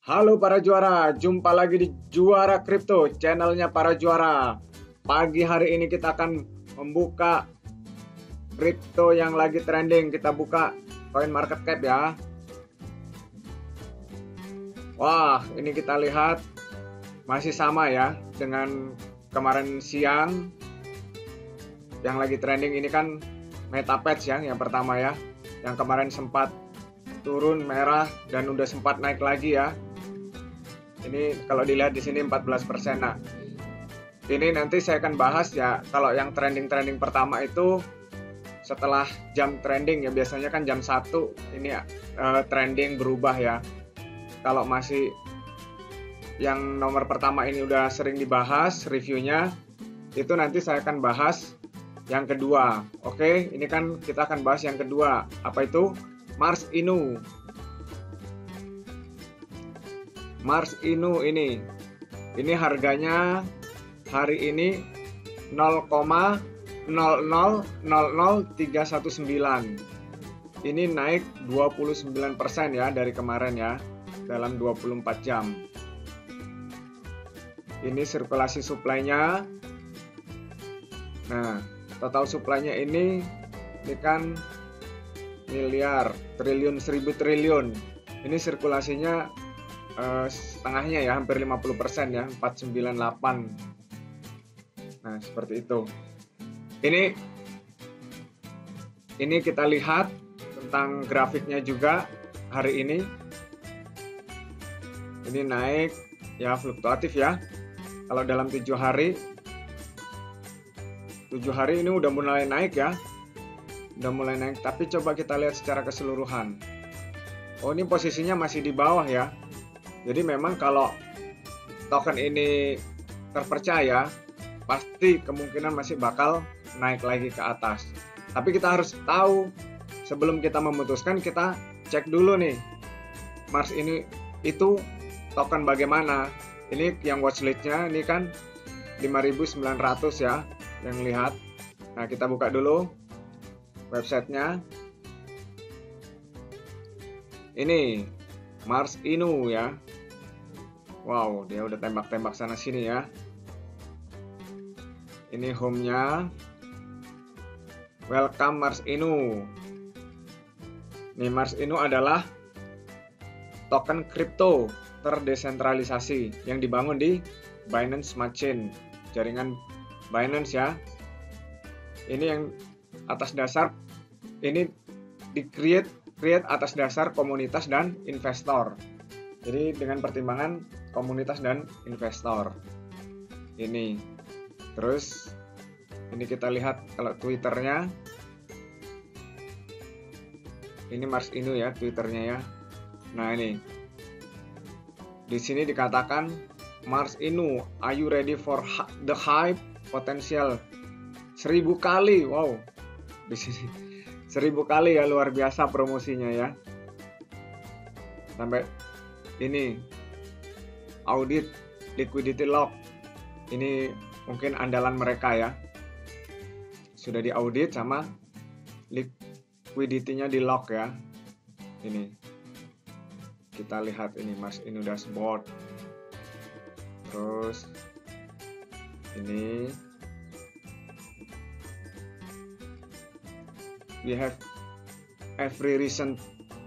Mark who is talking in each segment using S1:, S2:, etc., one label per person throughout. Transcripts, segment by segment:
S1: Halo para juara, jumpa lagi di Juara Kripto, channelnya para juara. Pagi hari ini kita akan membuka kripto yang lagi trending. Kita buka Coin Market Cap ya. Wah, ini kita lihat masih sama ya dengan kemarin siang. Yang lagi trending ini kan MetaPads ya, yang pertama ya. Yang kemarin sempat turun merah dan udah sempat naik lagi ya. Ini kalau dilihat di sini 14%. Nah, ini nanti saya akan bahas ya. Kalau yang trending pertama itu setelah jam trending ya, biasanya kan jam 1 ini ya, trending berubah ya. Kalau masih yang nomor pertama ini udah sering dibahas reviewnya, itu nanti saya akan bahas yang kedua. Oke, ini kan kita akan bahas yang kedua. Apa itu? Mars Inu. Mars Inu ini harganya hari ini 0,0000319. Ini naik 29% ya dari kemarin ya, dalam 24 jam. Ini sirkulasi supply-nya. Nah, total supply-nya ini kan miliar, triliun, 1000 triliun. Ini sirkulasinya setengahnya ya, hampir 50% ya, 498. Nah, seperti itu. Ini kita lihat tentang grafiknya juga hari ini. Ini naik ya, fluktuatif ya. Kalau dalam 7 hari ini udah mulai naik ya. Udah mulai naik, tapi coba kita lihat secara keseluruhan. Oh, ini posisinya masih di bawah ya. Jadi memang kalau token ini terpercaya, pasti kemungkinan masih bakal naik lagi ke atas. Tapi kita harus tahu, sebelum kita memutuskan, kita cek dulu nih, Mars ini itu token bagaimana. Ini yang watchlist-nya ini kan 5.900 ya, yang lihat. Nah, kita buka dulu websitenya. Ini Mars Inu ya. Wow, dia udah tembak-tembak sana sini ya. Ini home-nya. Welcome Mars Inu. Nih, Mars Inu adalah token kripto terdesentralisasi yang dibangun di Binance Smart Chain, jaringan Binance ya. Ini yang atas dasar, ini di-create atas dasar komunitas dan investor. Jadi dengan pertimbangan komunitas dan investor. Ini. Terus ini kita lihat kalau Twitternya. Ini Mars Inu ya, Twitternya ya. Nah, ini. Di sini dikatakan Mars Inu, are you ready for the hype potential? 1000 kali. Wow. Di sini 1000 kali ya, luar biasa promosinya ya. Sampai ini audit liquidity lock. Ini mungkin andalan mereka ya. Sudah diaudit sama liquidity-nya di lock ya. Ini. Kita lihat ini Mars Inu dashboard. Terus ini we have every reason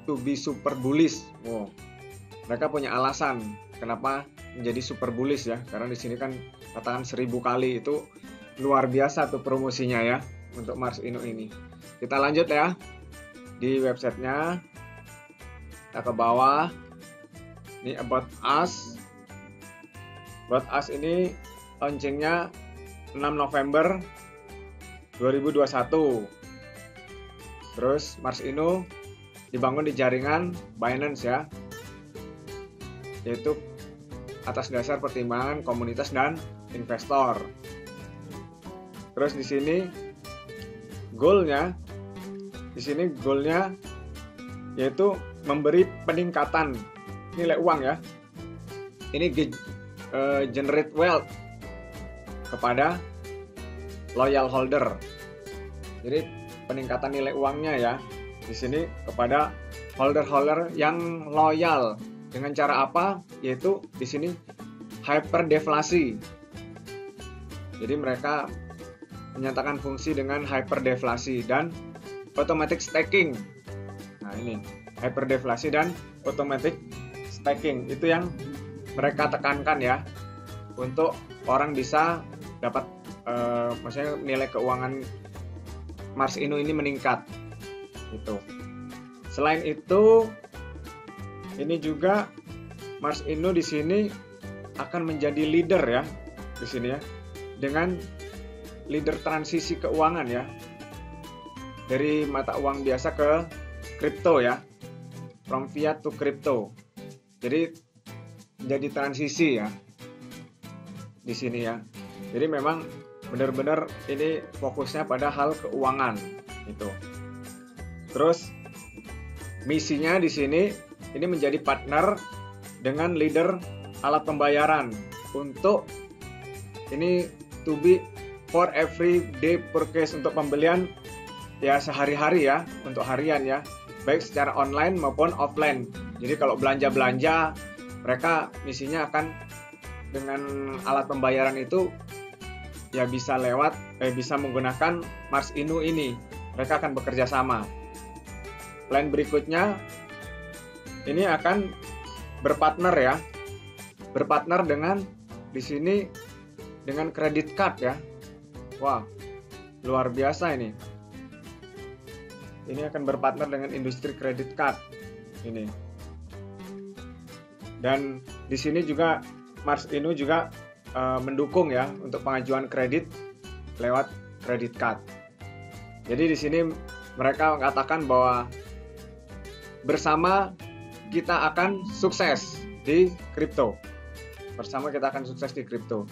S1: to be super bullish. Wow. Mereka punya alasan kenapa menjadi super bullish ya, karena di sini kan katakan 1000 kali, itu luar biasa tuh promosinya ya untuk Mars Inu ini. Kita lanjut ya di websitenya. Kita ke bawah. Ini About Us. About Us ini launchingnya 6 November 2021. Terus Mars Inu dibangun di jaringan Binance ya, yaitu atas dasar pertimbangan komunitas dan investor. Terus di sini goalnya yaitu memberi peningkatan nilai uang ya. Ini generate wealth kepada loyal holder. Jadi peningkatan nilai uangnya ya di sini kepada holder-holder yang loyal. Dengan cara apa? Yaitu di sini hyperdeflasi. Jadi mereka menyatakan fungsi dengan hyperdeflasi dan automatic stacking. Nah, ini hyperdeflasi dan automatic stacking itu yang mereka tekankan ya, untuk orang bisa dapat maksudnya nilai keuangan Mars Inu ini meningkat gitu. Selain itu, ini juga Mars Inu di sini akan menjadi leader ya di sini ya, dengan leader transisi keuangan ya, dari mata uang biasa ke kripto ya, from fiat to crypto. Jadi menjadi transisi ya di sini ya. Jadi memang benar-benar ini fokusnya pada hal keuangan itu. Terus misinya di sini ini menjadi partner dengan leader alat pembayaran untuk ini to be for every day purchase, untuk pembelian ya sehari-hari ya, untuk harian ya, baik secara online maupun offline. Jadi kalau belanja-belanja, mereka misinya akan dengan alat pembayaran itu ya bisa bisa menggunakan Mars Inu ini. Mereka akan bekerja sama. Plan berikutnya ini akan berpartner ya, berpartner dengan di sini dengan credit card ya. Wah, luar biasa ini. Ini akan berpartner dengan industri credit card ini. Dan di sini juga Mars Inu juga mendukung ya untuk pengajuan kredit lewat credit card. Jadi di sini mereka mengatakan bahwa bersama kita akan sukses di kripto. Bersama kita akan sukses di kripto.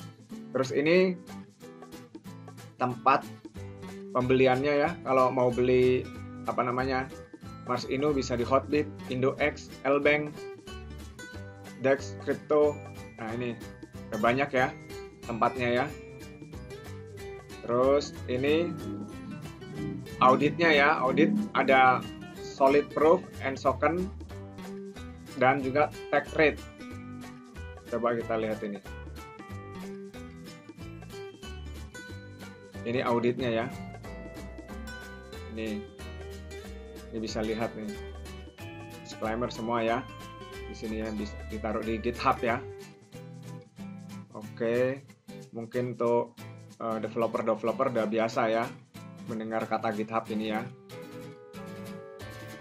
S1: Terus ini tempat pembeliannya ya. Kalau mau beli Mars Inu bisa di Hotbit, IndoX, Lbank, DEX, Crypto. Nah ini banyak ya tempatnya ya. Terus ini auditnya ya, audit ada solid proof and token dan juga tax rate. Coba kita lihat ini. Ini auditnya ya. Ini bisa lihat nih. Disclaimer semua ya. Di sini ya bisa ditaruh di GitHub ya. Oke, mungkin untuk developer udah biasa ya mendengar kata GitHub ini ya.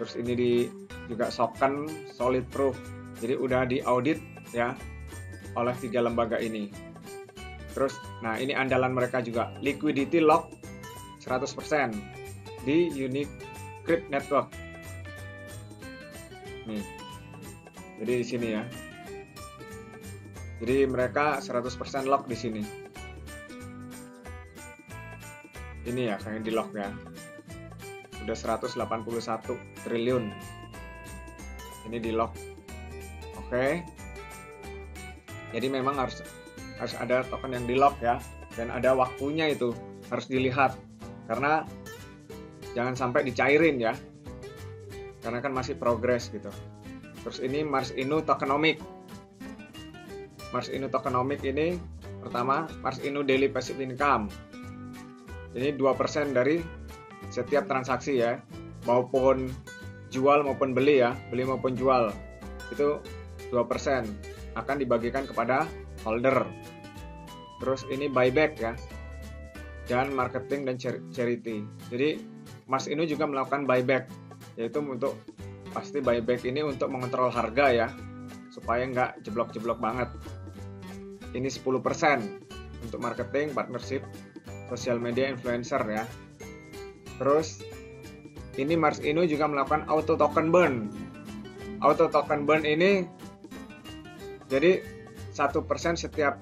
S1: Terus ini juga token solid proof. Jadi udah diaudit ya oleh 3 lembaga ini. Terus nah ini andalan mereka juga, liquidity lock 100% di Unicrypt network. Nih. Jadi di sini ya. Jadi mereka 100% lock di sini. Ini ya kayak di lock ya. Udah 181 triliun. Ini di lock. Oke. Jadi memang harus ada token yang di lock ya, dan ada waktunya itu harus dilihat karena jangan sampai dicairin ya. Karena kan masih progres gitu. Terus ini Mars Inu tokenomic. Mars Inu tokenomic ini pertama Mars Inu daily passive income. Ini 2% dari setiap transaksi ya, maupun jual maupun beli ya, beli maupun jual. Itu 2% akan dibagikan kepada holder. Terus ini buyback ya, dan marketing dan charity. Jadi Mars Inu juga melakukan buyback, yaitu untuk pasti buyback ini untuk mengontrol harga ya, supaya nggak jeblok-jeblok banget. Ini 10% untuk marketing, partnership, sosial media, influencer ya. Terus ini Mars Inu juga melakukan auto token burn. Auto token burn ini jadi 1% setiap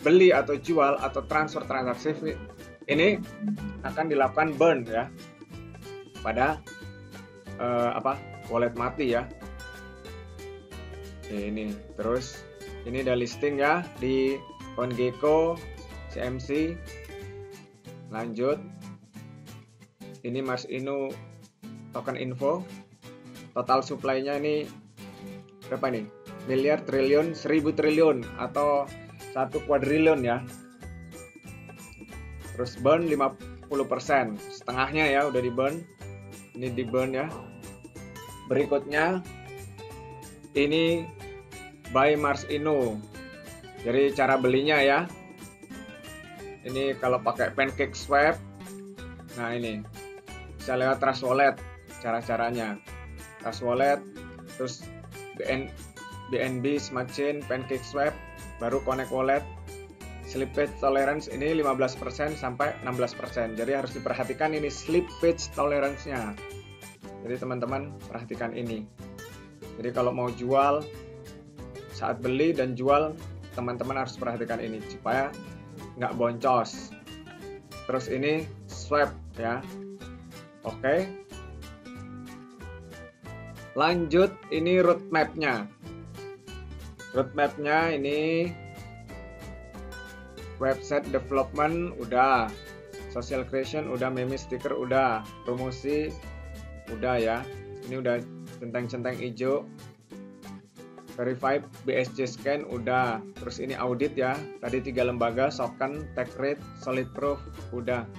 S1: beli atau jual atau transfer transaksi ini akan dilakukan burn ya pada wallet mati ya. Ini terus ini ada listing ya di CoinGecko, CMC. Lanjut, ini Mars Inu token info. Total supply-nya ini berapa nih? miliar, triliun, 1000 triliun atau 1 kuadriliun ya. Terus burn 50%, setengahnya ya udah di burn. Ini di burn ya. Berikutnya ini by Mars Inu. Jadi cara belinya ya. Ini kalau pakai PancakeSwap. Nah ini bisa lewat Trust Wallet cara-caranya. Trust Wallet, terus BNB, Smart Chain, PancakeSwap, baru Connect Wallet. Slippage tolerance ini 15% sampai 16%. Jadi harus diperhatikan ini slippage tolerance-nya. Jadi teman-teman perhatikan ini. Jadi kalau mau jual, saat beli dan jual, teman-teman harus perhatikan ini supaya nggak boncos. Terus ini swap ya. Oke. Lanjut, ini roadmap-nya. Roadmap-nya ini website development udah, social creation udah, meme sticker udah, promosi udah ya. Ini udah centeng-centeng hijau. Verified BSC scan udah. Terus ini audit ya. Tadi 3 lembaga, Soken, TechRate, Solid Proof udah.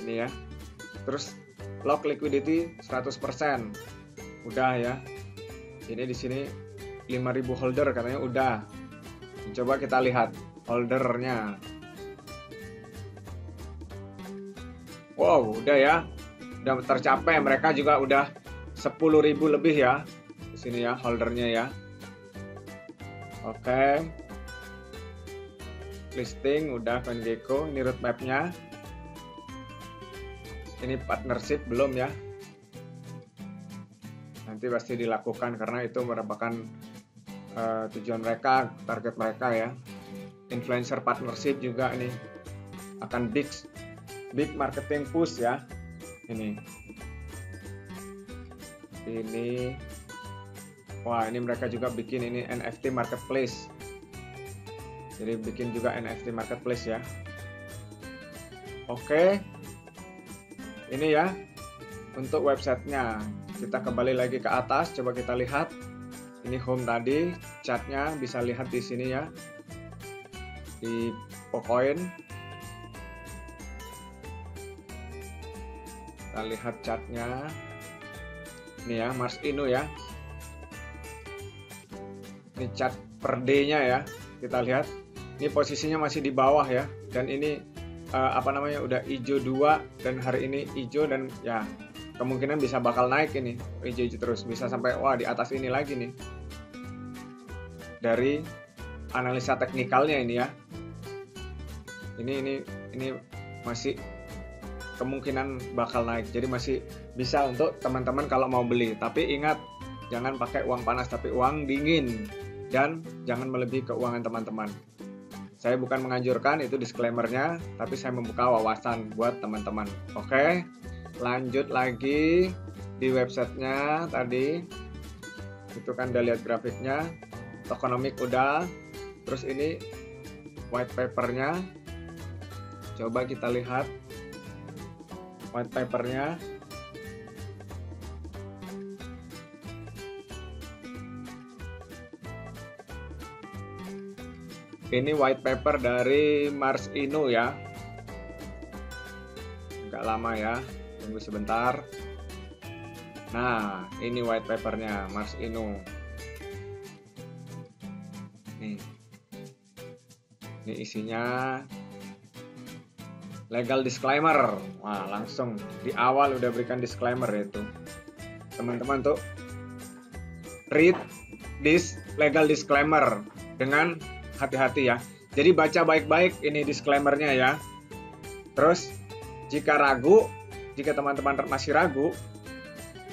S1: Ini ya. Terus lock liquidity 100%. Udah ya. Ini di sini 5000 holder katanya udah. Coba kita lihat holdernya. Wow, udah ya. Udah tercapai. Mereka juga udah 10.000 lebih ya. Di sini ya holdernya ya. Oke. Listing udah CoinGecko. Ini roadmap-nya. Ini partnership belum ya. Nanti pasti dilakukan karena itu merupakan tujuan mereka, target mereka ya. Influencer partnership juga nih akan big marketing push ya. Ini wah, ini mereka juga bikin ini NFT marketplace. Jadi bikin juga NFT marketplace ya. Oke. Ini ya untuk websitenya. Kita kembali lagi ke atas, coba kita lihat. Ini home tadi, chartnya bisa lihat di sini ya. Di Pocoin. Kita lihat chartnya. Ini ya, Mars Inu ya. Ini chart per day-nya ya. Kita lihat. Ini posisinya masih di bawah ya. Dan ini udah hijau 2 dan hari ini hijau dan ya kemungkinan bisa bakal naik ini hijau terus, bisa sampai wah di atas ini lagi nih dari analisa teknikalnya ini ya. Ini masih kemungkinan bakal naik, jadi masih bisa untuk teman-teman kalau mau beli. Tapi ingat, jangan pakai uang panas tapi uang dingin dan jangan melebihi keuangan teman-teman. Saya bukan menganjurkan, itu disclaimer-nya, tapi saya membuka wawasan buat teman-teman. Oke, lanjut lagi di websitenya tadi. Itu kan udah lihat grafiknya, tokenomic udah. Terus ini white paper-nya. Coba kita lihat white paper-nya. Ini white paper dari Mars Inu ya. Agak lama ya, tunggu sebentar. Nah, ini white papernya Mars Inu. Nih. Ini isinya legal disclaimer. Wah, langsung di awal udah berikan disclaimer itu. Teman-teman tuh read this legal disclaimer dengan hati-hati ya. Jadi baca baik-baik ini disclaimer-nya ya. Terus jika teman-teman masih ragu,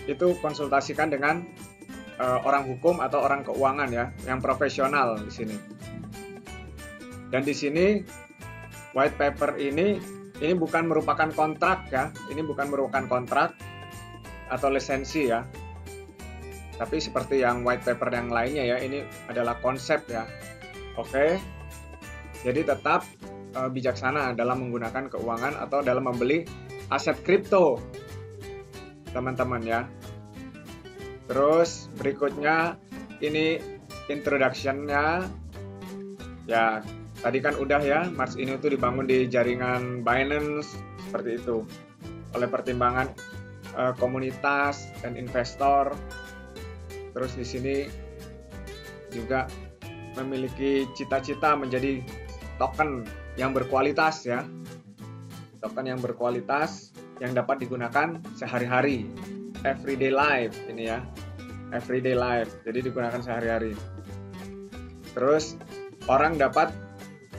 S1: itu konsultasikan dengan orang hukum atau orang keuangan ya, yang profesional di sini. Dan di sini white paper ini bukan merupakan kontrak ya. Ini bukan merupakan kontrak atau lisensi ya. Tapi seperti yang white paper yang lainnya ya, ini adalah konsep ya. Oke, jadi tetap bijaksana dalam menggunakan keuangan atau dalam membeli aset kripto, teman-teman ya. Terus berikutnya ini introduction-nya. Ya, tadi kan udah ya, Mars Inu itu dibangun di jaringan Binance seperti itu. Oleh pertimbangan komunitas dan investor. Terus di sini juga memiliki cita-cita menjadi token yang berkualitas ya. Token yang berkualitas yang dapat digunakan sehari-hari. Everyday life ini ya. Everyday life. Jadi digunakan sehari-hari. Terus orang dapat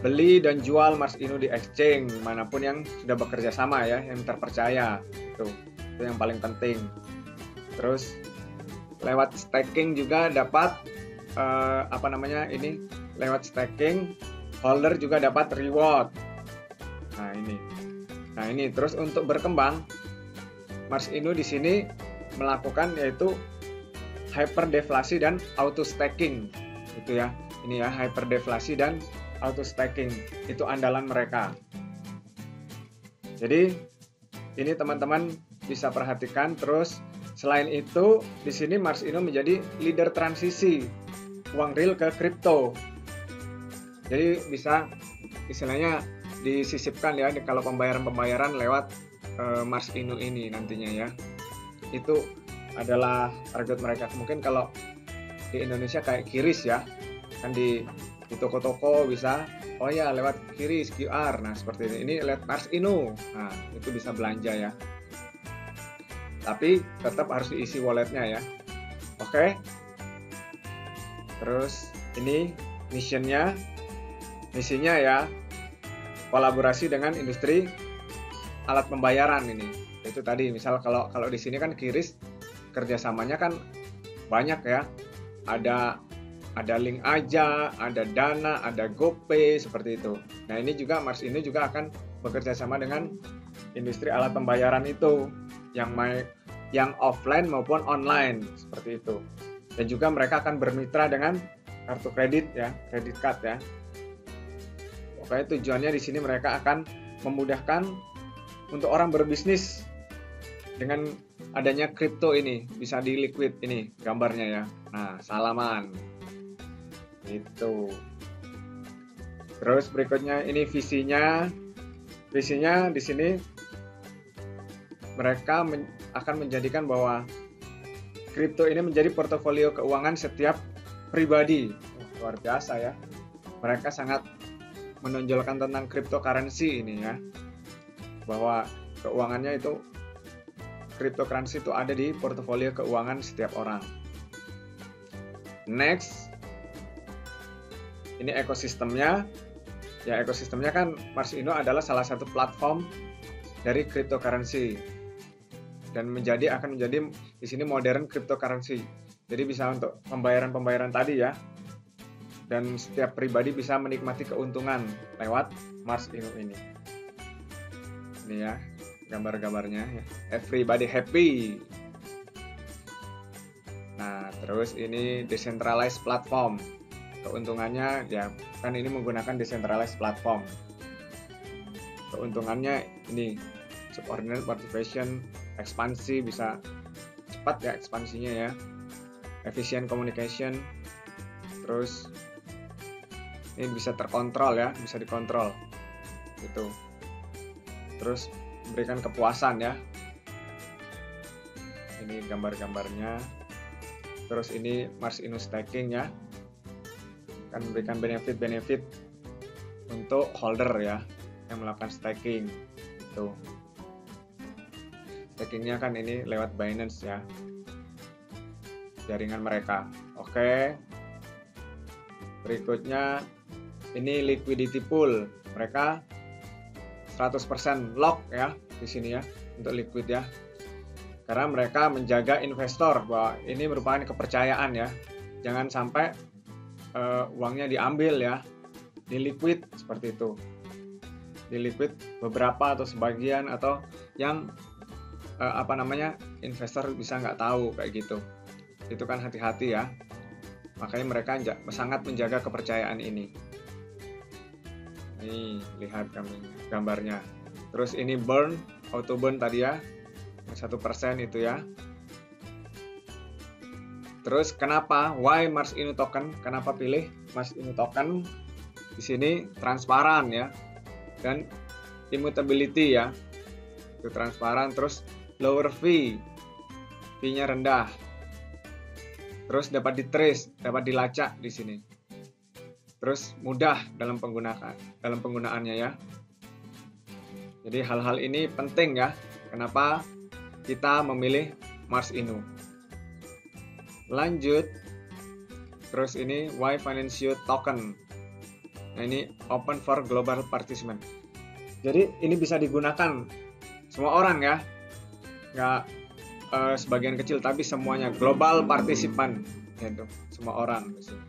S1: beli dan jual Mars Inu di exchange manapun yang sudah bekerja sama ya, yang terpercaya. Itu yang paling penting. Terus lewat staking juga dapat lewat staking holder juga dapat reward. Nah ini terus untuk berkembang Mars Inu di sini melakukan yaitu hyperdeflasi dan auto staking itu ya. Ini ya, hyperdeflasi dan auto staking itu andalan mereka. Jadi ini teman-teman bisa perhatikan. Terus selain itu di sini Mars Inu menjadi leader transisi uang real ke kripto. Jadi bisa istilahnya disisipkan ya kalau pembayaran lewat Mars Inu ini nantinya ya. Itu adalah target mereka. Mungkin kalau di Indonesia kayak QRIS ya, kan di toko-toko bisa lewat QRIS QR. Nah seperti ini lewat Mars Inu. Nah itu bisa belanja ya, tapi tetap harus diisi walletnya ya. Oke. Terus ini misinya ya kolaborasi dengan industri alat pembayaran ini. Itu tadi misal kalau di sini kan QRIS kerjasamanya kan banyak ya. Ada Link Aja, ada Dana, ada GoPay seperti itu. Nah ini juga Mars Inu juga akan bekerja sama dengan industri alat pembayaran itu yang offline maupun online seperti itu. Dan juga mereka akan bermitra dengan kartu kredit ya, kredit card ya. Pokoknya tujuannya di sini mereka akan memudahkan untuk orang berbisnis dengan adanya kripto ini, bisa di liquid ini gambarnya ya. Nah, salaman. Itu. Terus berikutnya ini visinya. Visinya di sini mereka akan menjadikan bahwa kripto ini menjadi portofolio keuangan setiap pribadi. Luar biasa ya. Mereka sangat menonjolkan tentang cryptocurrency ini ya, bahwa keuangannya itu cryptocurrency itu ada di portofolio keuangan setiap orang. Next, ini ekosistemnya ya. Ekosistemnya kan Mars Inu adalah salah satu platform dari cryptocurrency dan akan menjadi di sini modern cryptocurrency. Jadi bisa untuk pembayaran tadi ya. Dan setiap pribadi bisa menikmati keuntungan lewat Mars Inu ini. Ini ya gambar-gambarnya ya. Everybody happy. Nah, terus ini decentralized platform. Keuntungannya ya kan ini menggunakan decentralized platform. Keuntungannya ini subordinate participation, ekspansi bisa cepat ya ekspansinya ya. Efficient communication. Terus ini bisa terkontrol ya, bisa dikontrol gitu. Terus memberikan kepuasan ya. Ini gambar-gambarnya. Terus ini Mars Inu staking ya, akan memberikan benefit untuk holder ya yang melakukan staking itu. Stakingnya kan ini lewat Binance ya, jaringan mereka. Oke. Berikutnya ini liquidity pool, mereka 100% lock ya di sini ya untuk liquid ya, karena mereka menjaga investor bahwa ini merupakan kepercayaan ya, jangan sampai uangnya diambil ya, di liquid seperti itu, di liquid beberapa atau sebagian atau yang investor bisa nggak tahu kayak gitu. Itu kan hati-hati ya, makanya mereka sangat menjaga kepercayaan ini. Nih, lihat gambarnya. Terus ini auto burn tadi ya, 1% itu ya. Terus kenapa? Why Mars Inu token? Kenapa pilih Mars Inu token? Di sini transparan ya, dan immutability ya, itu transparan. Terus lower fee-nya rendah. Terus dapat di-trace, dapat dilacak di sini. Terus mudah dalam penggunaannya ya. Jadi hal-hal ini penting ya. Kenapa kita memilih Mars Inu? Lanjut. Terus ini Y Financial Token. Nah, ini open for global participant. Jadi ini bisa digunakan semua orang ya. Nggak sebagian kecil, tapi semuanya global participant gitu. Semua orang di sini.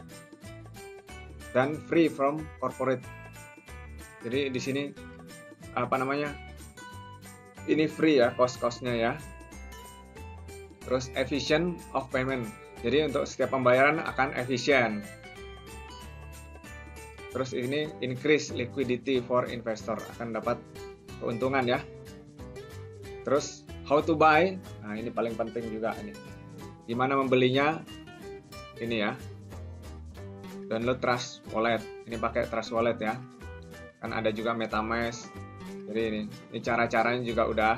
S1: Dan free from corporate. Jadi di sini ini free ya, cost-nya ya. Terus efficient of payment. Jadi untuk setiap pembayaran akan efisien. Terus ini increase liquidity for investor, akan dapat keuntungan ya. Terus how to buy. Nah, ini paling penting juga ini. Gimana membelinya? Ini ya. Download Trust Wallet. Ini pakai Trust Wallet ya. Kan ada juga MetaMask. Jadi ini cara-caranya juga udah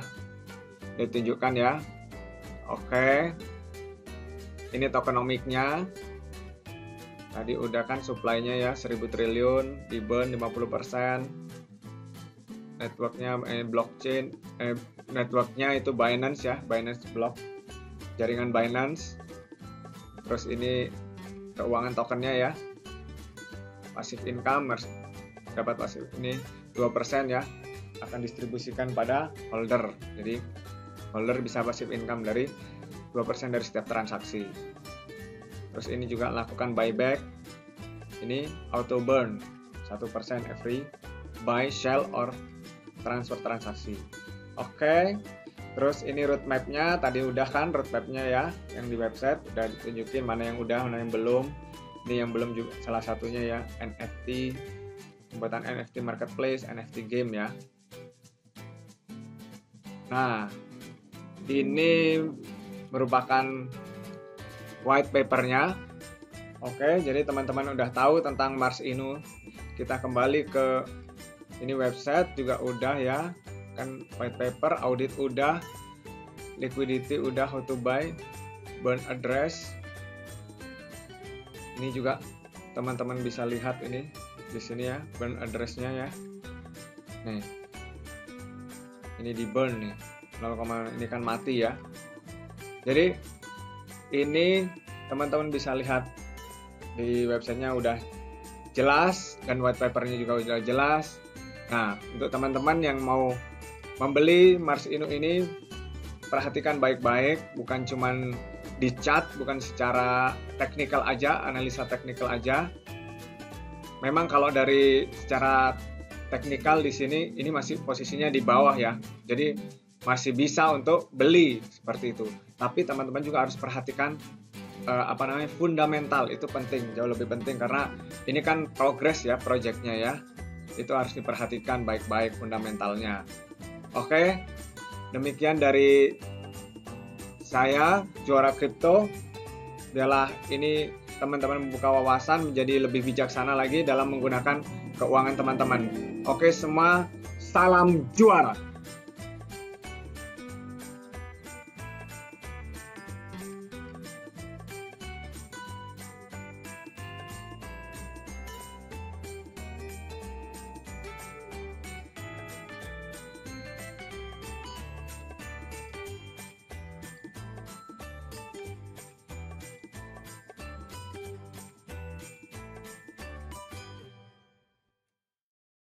S1: ditunjukkan ya. Oke. Ini tokenomics-nya. Tadi udah kan supply-nya ya 1000 triliun, di burn 50%. Network-nya blockchain, network-nya itu Binance ya, Binance Block. Jaringan Binance. Terus ini keuangan tokennya ya. Passive income, dapat pasif ini 2% ya, akan distribusikan pada holder. Jadi holder bisa passive income dari 2% dari setiap transaksi. Terus ini juga lakukan buyback. Ini auto burn 1% every buy, sell, or transfer transaksi. Oke. Terus ini roadmap-nya tadi udah kan, roadmap-nya ya yang di website udah ditunjukin mana yang udah, mana yang belum. Ini yang belum juga salah satunya ya, NFT, pembuatan NFT marketplace, NFT game ya. Nah, ini merupakan white paper-nya. Oke, jadi teman-teman udah tahu tentang Mars Inu. Kita kembali ke ini website juga udah ya. Kan white paper, audit udah, liquidity udah, how to buy, burn address. Ini juga teman-teman bisa lihat ini di sini ya, burn address-nya ya. Nih. Ini di burn nih. 0, ini kan mati ya. Jadi ini teman-teman bisa lihat di websitenya udah jelas, dan white papernya juga udah jelas. Nah, untuk teman-teman yang mau membeli Mars Inu ini, perhatikan baik-baik, bukan cuman di chat, bukan secara teknikal aja, analisa teknikal aja. Memang kalau dari secara teknikal di sini ini masih posisinya di bawah ya. Jadi masih bisa untuk beli seperti itu. Tapi teman-teman juga harus perhatikan fundamental, itu penting, jauh lebih penting karena ini kan progress ya projectnya ya. Itu harus diperhatikan baik-baik fundamentalnya. Oke, demikian dari saya, Juara Kripto. Biarlah ini teman-teman membuka wawasan menjadi lebih bijaksana lagi dalam menggunakan keuangan teman-teman. Oke semua, salam juara.